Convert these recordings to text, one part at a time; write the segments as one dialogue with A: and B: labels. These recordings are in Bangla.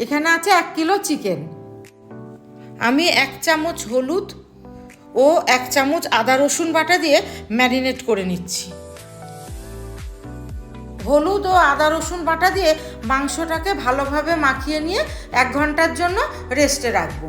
A: এখানে আছে 1 কিলো চিকেন। আমি 1 চামচ হলুদ ও 1 চামচ আদা রসুন বাটা দিয়ে ম্যারিনেট করে নিচ্ছি। হলুদ ও আদা রসুন বাটা দিয়ে মাংসটাকে ভালোভাবে মাখিয়ে নিয়ে 1 ঘন্টার জন্য রেস্টে রাখবো।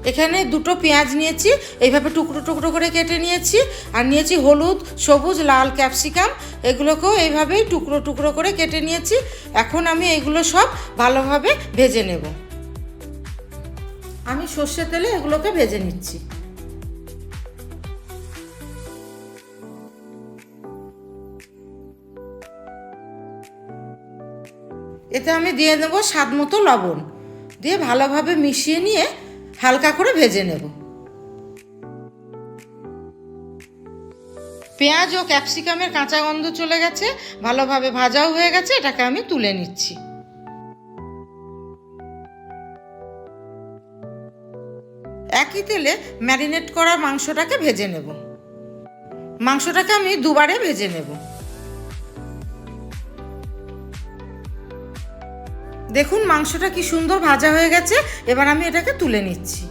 A: এখানে 2টো পেঁয়াজ নিয়েছি, এইভাবে টুকরো টুকরো করে কেটে নিয়েছি। আর নিয়েছি হলুদ, সবুজ, লাল ক্যাপসিকাম, এগুলোকেও এইভাবেই টুকরো টুকরো করে কেটে নিয়েছি। এখন আমি এগুলো সব ভালোভাবে ভেজে নেব। আমি সর্ষের তেলে এগুলোকে ভেজে নিচ্ছি। এতে আমি দিয়ে দেব স্বাদ মতো লবণ, দিয়ে ভালোভাবে মিশিয়ে নিয়ে হালকা করে ভেজে নেব। পেঁয়াজ ও ক্যাপসিকামের কাঁচা গন্ধ চলে গেছে, ভালোভাবে ভাজাও হয়ে গেছে। এটাকে আমি তুলে নিচ্ছি। একই তেলে ম্যারিনেট করা মাংসটাকে ভেজে নেব। মাংসটাকে আমি দুবারে ভেজে নেব। দেখুন মাংসটা কি সুন্দর ভাজা হয়ে গেছে। এবার আমি এটাকে তুলে নিচ্ছি।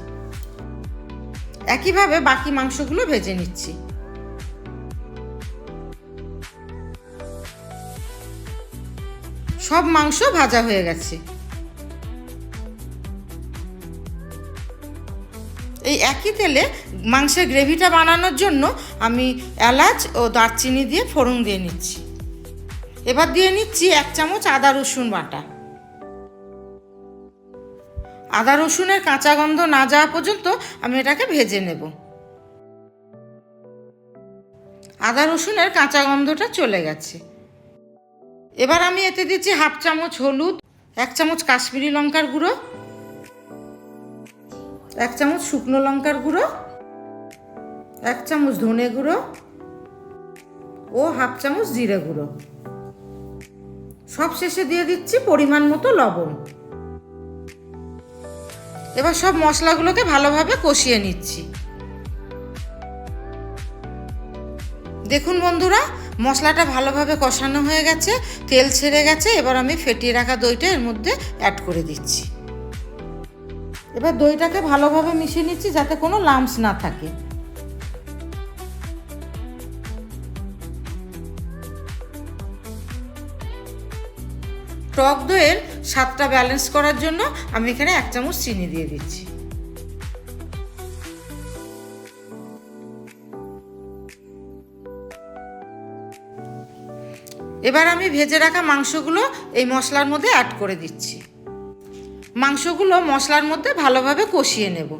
A: একইভাবে বাকি মাংসগুলো ভেজে নিচ্ছি। সব মাংস ভাজা হয়ে গেছে। এই একই তেলে মাংসের গ্রেভিটা বানানোর জন্য আমি এলাচ ও দারচিনি দিয়ে ফোড়ন দিয়ে নিচ্ছি। এবার দিয়ে নিচ্ছি 1 চামচ আদা রসুন বাটা। আদা রসুনের কাঁচা গন্ধ না যাওয়া পর্যন্ত আমি এটাকে ভেজে নেব। আদা রসুনের কাঁচা গন্ধটা চলে গেছে। এবার আমি এতে দিচ্ছি 1/2 চামচ হলুদ, 1 চামচ কাশ্মীরি লঙ্কার গুঁড়ো, 1 চামচ শুকনো লঙ্কার গুঁড়ো, 1 চামচ ধনে গুঁড়ো ও 1/2 চামচ জিরে গুঁড়ো। সব শেষে দিয়ে দিচ্ছি পরিমাণ মতো লবণ। এবার সব মশলাগুলোকে ভালোভাবে কষিয়ে নিচ্ছি। দেখুন বন্ধুরা, মশলাটা ভালোভাবে কষানো হয়ে গেছে, তেল ছেড়ে গেছে। এবার আমি ফেটিয়ে রাখা দইটা এর মধ্যে অ্যাড করে দিচ্ছি। এবার দইটাকে ভালোভাবে মিশিয়ে নিচ্ছি যাতে কোনো লাম্পস না থাকে। টক দইয়ের স্বাদটা ব্যালেন্স করার জন্য আমি এখানে 1 চামচ চিনি দিয়ে দিচ্ছি। এবার আমি ভেজে রাখা মাংসগুলো এই মশলার মধ্যে অ্যাড করে দিচ্ছি। মাংসগুলো মশলার মধ্যে ভালোভাবে কষিয়ে নেব।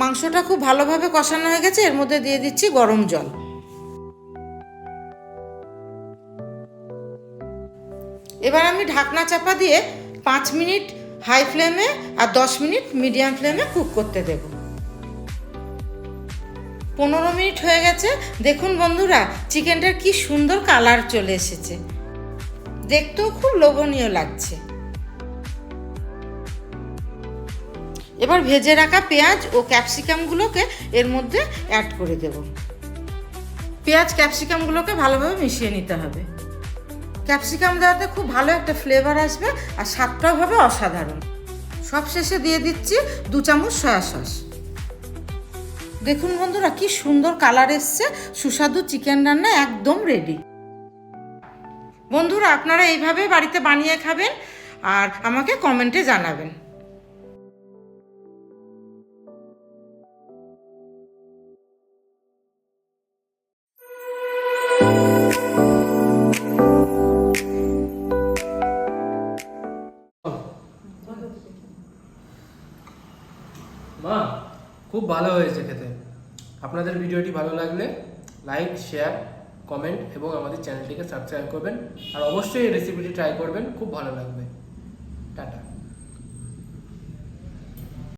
A: মাংসটা খুব ভালোভাবে কষানো হয়ে গেছে। এর মধ্যে দিয়ে দিচ্ছি গরম জল। এবার আমি ঢাকনা চাপা দিয়ে 5 মিনিট হাই ফ্লেমে আর 10 মিনিট মিডিয়াম ফ্লেমে কুক করতে দেব। 15 মিনিট হয়ে গেছে। দেখুন বন্ধুরা, চিকেনটার কি সুন্দর কালার চলে এসেছে, দেখতেও খুব লোভনীয় লাগছে। এবার ভেজে রাখা পেঁয়াজ ও ক্যাপসিকামগুলোকে এর মধ্যে অ্যাড করে দেব। পেঁয়াজ ক্যাপসিকামগুলোকে ভালোভাবে মিশিয়ে নিতে হবে। ক্যাপসিকাম দেওয়াতে খুব ভালো একটা ফ্লেভার আসবে আর স্বাদটাও হবে অসাধারণ। সব শেষে দিয়ে দিচ্ছি 2 চামচ সয়া সস। দেখুন বন্ধুরা, কি সুন্দর কালার এসছে। সুস্বাদু চিকেন রান্না একদম রেডি। বন্ধুরা, আপনারা এইভাবে বাড়িতে বানিয়ে খাবেন আর আমাকে কমেন্টে জানাবেন।
B: মা, খুব ভালো হয়েছে খেতে। আপনাদের ভিডিওটি ভালো লাগলে লাইক, শেয়ার, কমেন্ট এবং আমাদের চ্যানেলটিকে সাবস্ক্রাইব করবেন। আর অবশ্যই এই রেসিপিটি ট্রাই করবেন, খুব ভালো লাগবে।